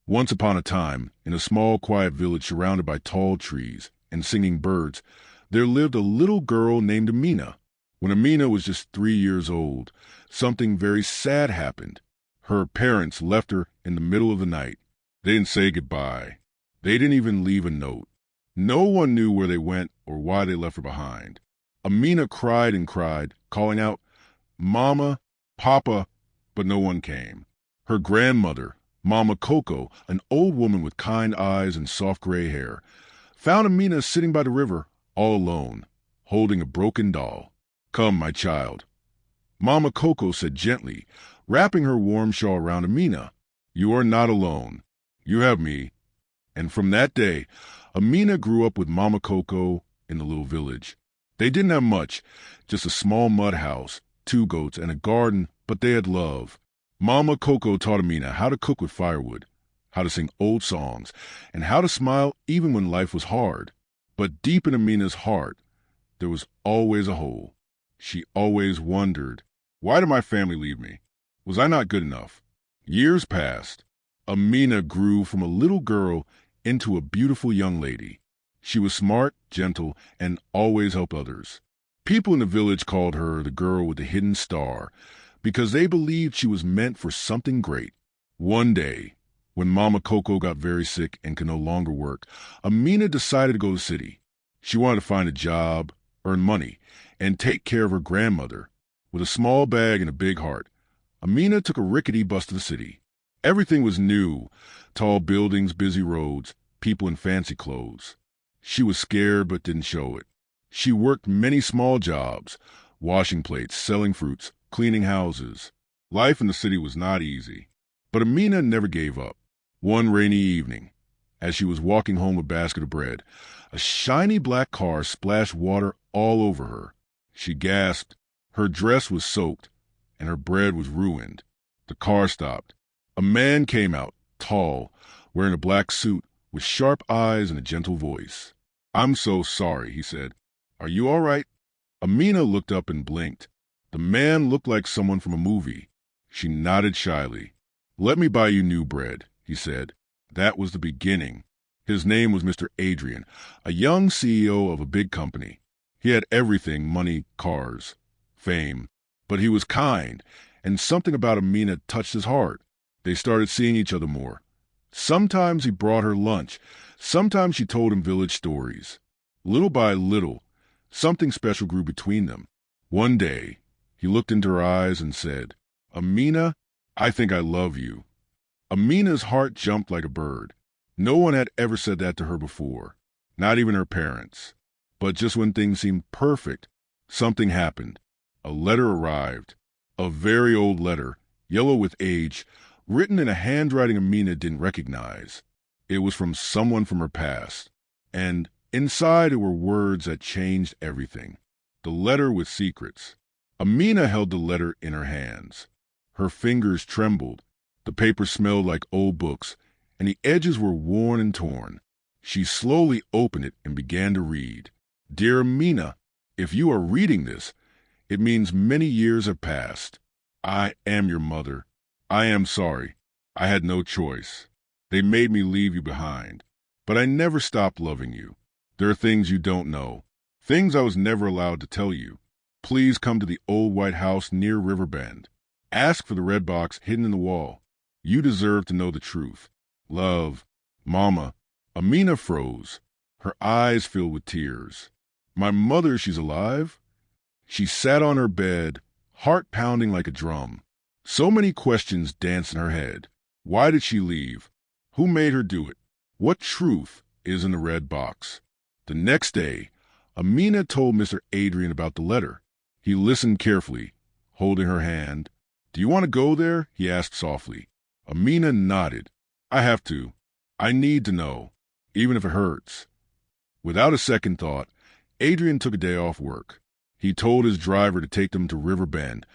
Once upon a time, in a small, quiet village surrounded by tall trees and singing birds, there lived a little girl named Amina. When Amina was just 3 years old, something very sad happened. Her parents left her in the middle of the night. They didn't say goodbye. They didn't even leave a note. No one knew where they went or why they left her behind. Amina cried and cried, calling out, "Mama, Papa," but no one came. Her grandmother, Mama Coco, an old woman with kind eyes and soft gray hair, found Amina sitting by the river, all alone, holding a broken doll. "Come, my child," Mama Coco said gently, wrapping her warm shawl around Amina. "You are not alone. You have me." And from that day, Amina grew up with Mama Coco in the little village. They didn't have much, just a small mud house, 2 goats, and a garden, but they had love. Mama Coco taught Amina how to cook with firewood, how to sing old songs, and how to smile even when life was hard. But deep in Amina's heart, there was always a hole. She always wondered, why did my family leave me? Was I not good enough? Years passed. Amina grew from a little girl into a beautiful young lady. She was smart, gentle, and always helped others. People in the village called her the girl with the hidden star because they believed she was meant for something great. One day, when Mama Coco got very sick and could no longer work, Amina decided to go to the city. She wanted to find a job, earn money, and take care of her grandmother. With a small bag and a big heart, Amina took a rickety bus to the city. Everything was new: tall buildings, busy roads, people in fancy clothes. She was scared but didn't show it. She worked many small jobs: washing plates, selling fruits, cleaning houses. Life in the city was not easy. But Amina never gave up. One rainy evening, as she was walking home with a basket of bread, a shiny black car splashed water all over her. She gasped. Her dress was soaked, and her bread was ruined. The car stopped. A man came out, tall, wearing a black suit, with sharp eyes and a gentle voice. "I'm so sorry," he said. "Are you all right?" Amina looked up and blinked. The man looked like someone from a movie. She nodded shyly. "Let me buy you new bread," he said. That was the beginning. His name was Mr. Adrian, a young CEO of a big company. He had everything: money, cars, fame. But he was kind, and something about Amina touched his heart. They started seeing each other more. Sometimes he brought her lunch. Sometimes she told him village stories. Little by little, something special grew between them. One day, he looked into her eyes and said, "Amina, I think I love you." Amina's heart jumped like a bird. No one had ever said that to her before, not even her parents. But just when things seemed perfect, something happened. A letter arrived, a very old letter, yellow with age, written in a handwriting Amina didn't recognize. It was from someone from her past, and inside it were words that changed everything. The letter with secrets. Amina held the letter in her hands. Her fingers trembled. The paper smelled like old books, and the edges were worn and torn. She slowly opened it and began to read. "Dear Amina, if you are reading this, it means many years have passed. I am your mother. I am sorry. I had no choice. They made me leave you behind. But I never stopped loving you. There are things you don't know, things I was never allowed to tell you. Please come to the old white house near River Bend. Ask for the red box hidden in the wall. You deserve to know the truth. Love, Mama." Amina froze. Her eyes filled with tears. "My mother, she's alive?" She sat on her bed, heart pounding like a drum. So many questions danced in her head. Why did she leave? Who made her do it? What truth is in the red box? The next day, Amina told Mr. Adrian about the letter. He listened carefully, holding her hand. "Do you want to go there?" he asked softly. Amina nodded. "I have to. I need to know, even if it hurts." Without a second thought, Adrian took a day off work. He told his driver to take them to River Bend,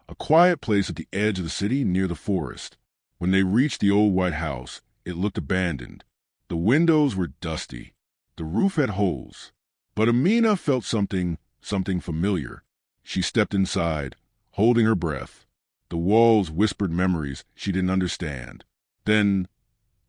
a quiet place at the edge of the city near the forest. When they reached the old white house, it looked abandoned. The windows were dusty. The roof had holes. But Amina felt something familiar. She stepped inside, holding her breath. The walls whispered memories she didn't understand. Then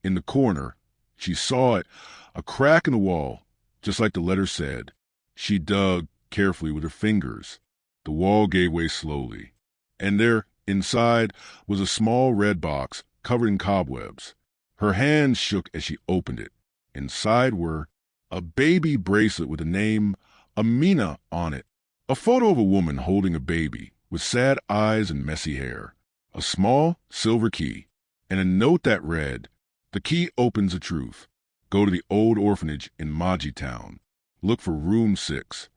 In the corner, she saw it, a crack in the wall, just like the letter said. She dug carefully with her fingers. The wall gave way slowly, and there, inside, was a small red box covered in cobwebs. Her hands shook as she opened it. Inside were a baby bracelet with the name Amina on it, a photo of a woman holding a baby with sad eyes and messy hair, a small silver key, and a note that read, "The key opens the truth. Go to the old orphanage in Maji Town. Look for room 6.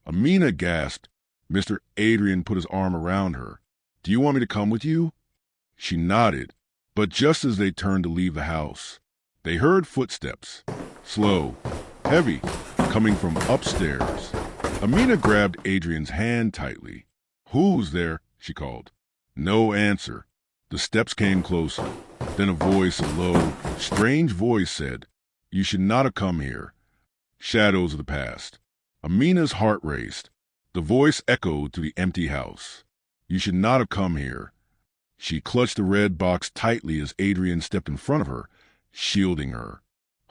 Amina gasped. Mr. Adrian put his arm around her. "Do you want me to come with you?" She nodded, but just as they turned to leave the house, they heard footsteps, slow, heavy, coming from upstairs. Amina grabbed Adrian's hand tightly. "Who's there?" she called. No answer. The steps came closer. Then a voice, a low, strange voice said, "You should not have come here." Shadows of the past. Amina's heart raced. The voice echoed through the empty house. "You should not have come here." She clutched the red box tightly as Adrian stepped in front of her, shielding her.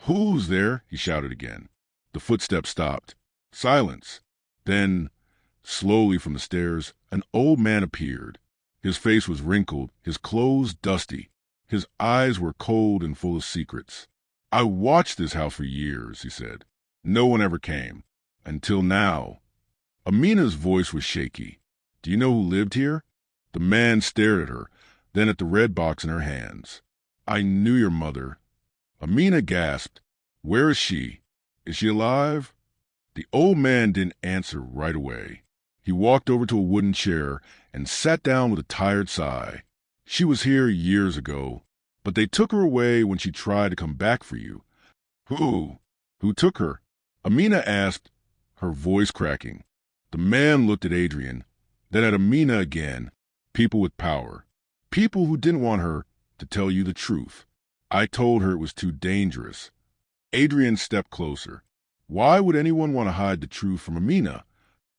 "Who's there?" he shouted again. The footsteps stopped. Silence. Then, slowly from the stairs, an old man appeared. His face was wrinkled, his clothes dusty. His eyes were cold and full of secrets. "I watched this house for years," he said. "No one ever came. Until now." Amina's voice was shaky. "Do you know who lived here?" The man stared at her, then at the red box in her hands. "I knew your mother." Amina gasped. "Where is she? Is she alive?" The old man didn't answer right away. He walked over to a wooden chair and sat down with a tired sigh. "She was here years ago, but they took her away when she tried to come back for you." "Who? Who took her?" Amina asked, her voice cracking. The man looked at Adrian, then at Amina again. "People with power. People who didn't want her to tell you the truth. I told her it was too dangerous." Adrian stepped closer. "Why would anyone want to hide the truth from Amina?"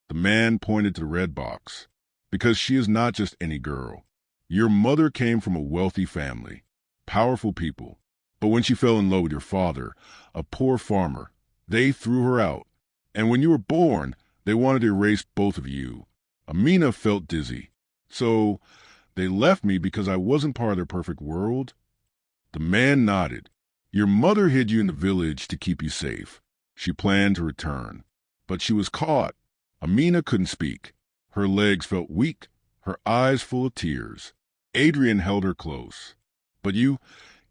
The man pointed to the red box. "Because she is not just any girl. Your mother came from a wealthy family, powerful people. But when she fell in love with your father, a poor farmer, they threw her out. And when you were born, they wanted to erase both of you. Amina felt dizzy. So they left me because I wasn't part of their perfect world." The man nodded. "Your mother hid you in the village to keep you safe. She planned to return. But she was caught." Amina couldn't speak. Her legs felt weak, her eyes full of tears. Adrian held her close. "But you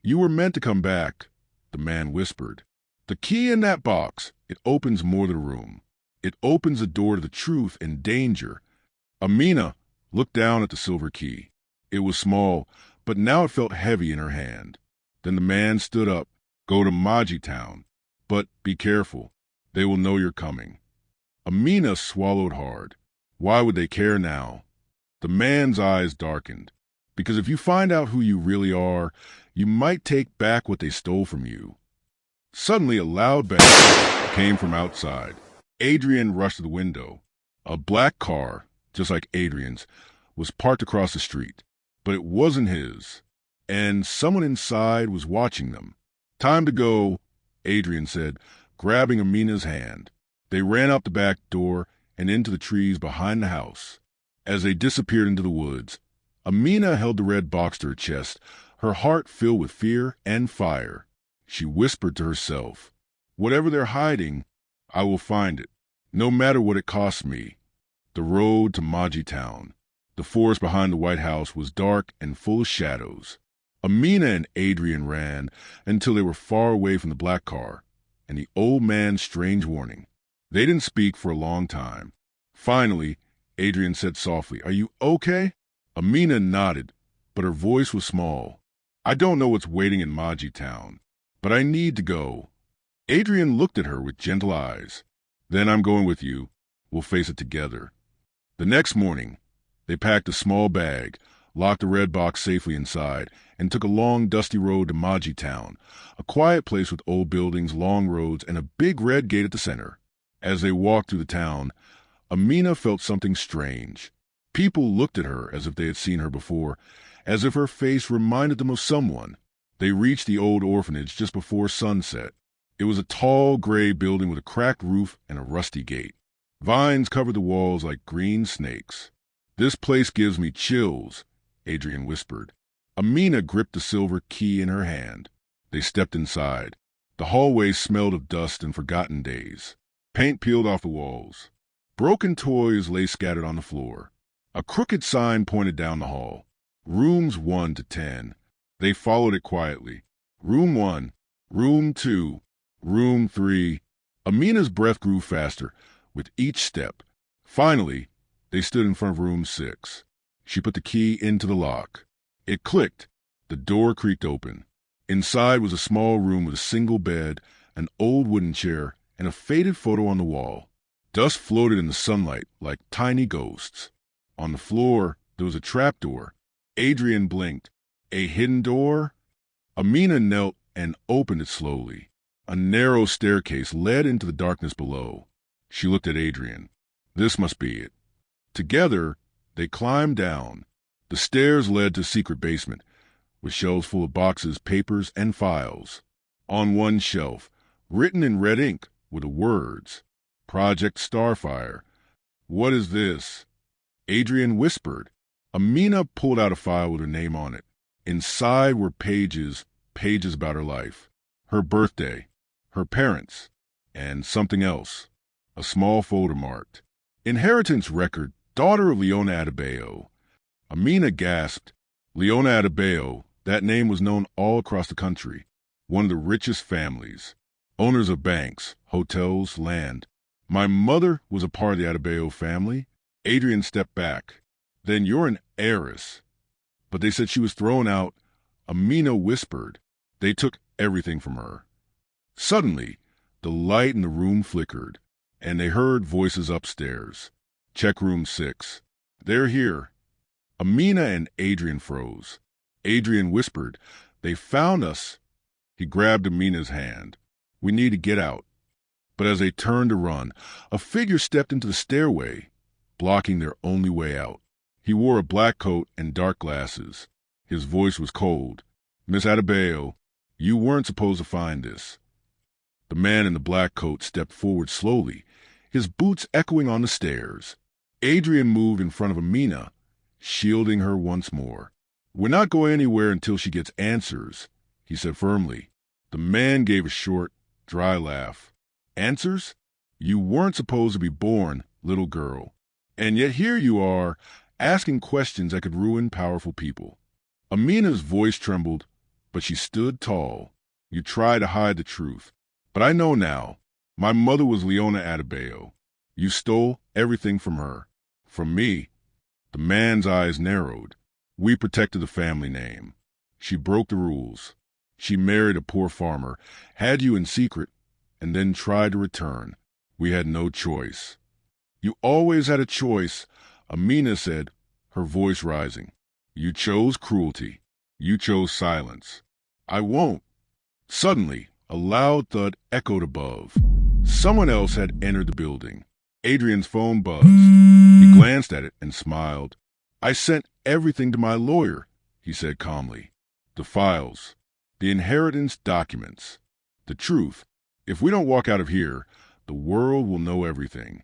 were meant to come back," the man whispered. "The key in that box, it opens more to the room. It opens the door to the truth and danger." Amina looked down at the silver key. It was small, but now it felt heavy in her hand. Then the man stood up. "Go to Maji Town. But be careful. They will know you're coming." Amina swallowed hard. Why would they care now? The man's eyes darkened. "Because if you find out who you really are, you might take back what they stole from you." Suddenly a loud bang came from outside. Adrian rushed to the window. A black car, just like Adrian's, was parked across the street. But it wasn't his. And someone inside was watching them. "Time to go," Adrian said, grabbing Amina's hand. They ran out the back door and into the trees behind the house. As they disappeared into the woods, Amina held the red box to her chest, her heart filled with fear and fire. She whispered to herself, "Whatever they're hiding, I will find it, no matter what it costs me." The road to Maji Town. The forest behind the White House was dark and full of shadows. Amina and Adrian ran until they were far away from the black car and the old man's strange warning. They didn't speak for a long time. Finally, Adrian said softly, "Are you okay?" Amina nodded, but her voice was small. "I don't know what's waiting in Maji Town, but I need to go." Adrian looked at her with gentle eyes. "Then I'm going with you. We'll face it together." The next morning, they packed a small bag, locked the red box safely inside, and took a long, dusty road to Maji Town, a quiet place with old buildings, long roads, and a big red gate at the center. As they walked through the town, Amina felt something strange. People looked at her as if they had seen her before, as if her face reminded them of someone. They reached the old orphanage just before sunset. It was a tall, gray building with a cracked roof and a rusty gate. Vines covered the walls like green snakes. "This place gives me chills," Adrian whispered. Amina gripped the silver key in her hand. They stepped inside. The hallway smelled of dust and forgotten days. Paint peeled off the walls. Broken toys lay scattered on the floor. A crooked sign pointed down the hall. Rooms 1 to 10. They followed it quietly. Room 1, Room 2, Room 3. Amina's breath grew faster with each step. Finally, they stood in front of Room 6. She put the key into the lock. It clicked. The door creaked open. Inside was a small room with a single bed, an old wooden chair, and a faded photo on the wall. Dust floated in the sunlight like tiny ghosts. On the floor, there was a trapdoor. Adrian blinked. A hidden door? Amina knelt and opened it slowly. A narrow staircase led into the darkness below. She looked at Adrian. This must be it. Together, they climbed down. The stairs led to a secret basement, with shelves full of boxes, papers, and files. On one shelf, written in red ink, were the words, "Project Starfire." "What is this?" Adrian whispered. Amina pulled out a file with her name on it. Inside were pages about her life, her birthday, her parents, and something else. A small folder marked, "Inheritance Record, daughter of Leona Adebayo." Amina gasped. Leona Adebayo, that name was known all across the country. One of the richest families. Owners of banks, hotels, land. My mother was a part of the Adebayo family. Adrian stepped back. "Then you're an heiress." "But they said she was thrown out." Amina whispered. "They took everything from her." Suddenly, the light in the room flickered, and they heard voices upstairs. "Check room 6. They're here." Amina and Adrian froze. Adrian whispered, "They found us." He grabbed Amina's hand. "We need to get out." But as they turned to run, a figure stepped into the stairway, blocking their only way out. He wore a black coat and dark glasses. His voice was cold. "Miss Adebayo, you weren't supposed to find this." The man in the black coat stepped forward slowly, his boots echoing on the stairs. Adrian moved in front of Amina, shielding her once more. "We're not going anywhere until she gets answers," he said firmly. The man gave a short, dry laugh. "Answers? You weren't supposed to be born, little girl. And yet here you are, asking questions that could ruin powerful people." Amina's voice trembled, but she stood tall. "You try to hide the truth. But I know now. My mother was Leona Adebayo. You stole everything from her. From me." The man's eyes narrowed. "We protected the family name. She broke the rules. She married a poor farmer, had you in secret, and then tried to return. We had no choice." "You always had a choice," Amina said, her voice rising. "You chose cruelty. You chose silence. I won't." Suddenly, a loud thud echoed above. Someone else had entered the building. Adrian's phone buzzed. He glanced at it and smiled. "I sent everything to my lawyer," he said calmly. "The files, the inheritance documents, the truth. If we don't walk out of here, the world will know everything."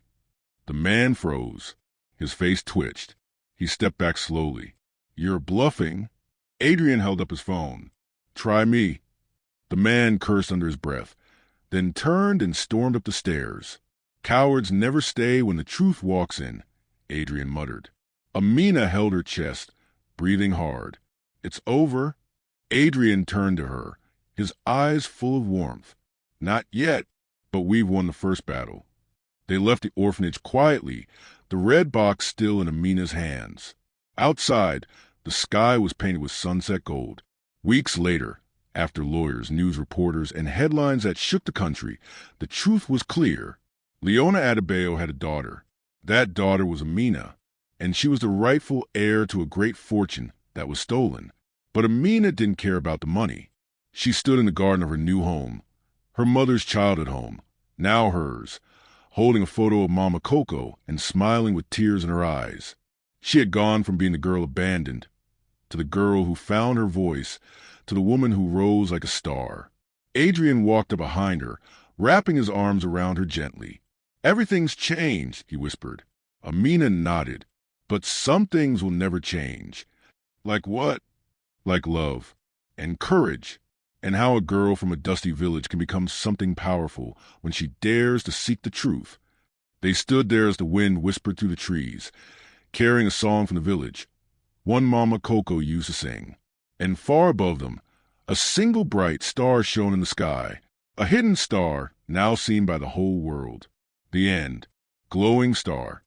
The man froze. His face twitched. He stepped back slowly. "You're bluffing." Adrian held up his phone. "Try me." The man cursed under his breath, then turned and stormed up the stairs. "Cowards never stay when the truth walks in," Adrian muttered. Amina held her chest, breathing hard. "It's over." Adrian turned to her, his eyes full of warmth. "Not yet, but we've won the first battle." They left the orphanage quietly, the red box still in Amina's hands. Outside, the sky was painted with sunset gold. Weeks later, after lawyers, news reporters, and headlines that shook the country, the truth was clear. Leona Adebayo had a daughter. That daughter was Amina, and she was the rightful heir to a great fortune that was stolen. But Amina didn't care about the money. She stood in the garden of her new home, her mother's childhood home, now hers, holding a photo of Mama Coco and smiling with tears in her eyes. She had gone from being the girl abandoned to the girl who found her voice, to the woman who rose like a star. Adrian walked up behind her, wrapping his arms around her gently. "Everything's changed," he whispered. Amina nodded. "But some things will never change." "Like what?" "Like love and courage, and how a girl from a dusty village can become something powerful when she dares to seek the truth." They stood there as the wind whispered through the trees, carrying a song from the village, one Mama Coco used to sing. And far above them, a single bright star shone in the sky, a hidden star now seen by the whole world. The end. Glowing star.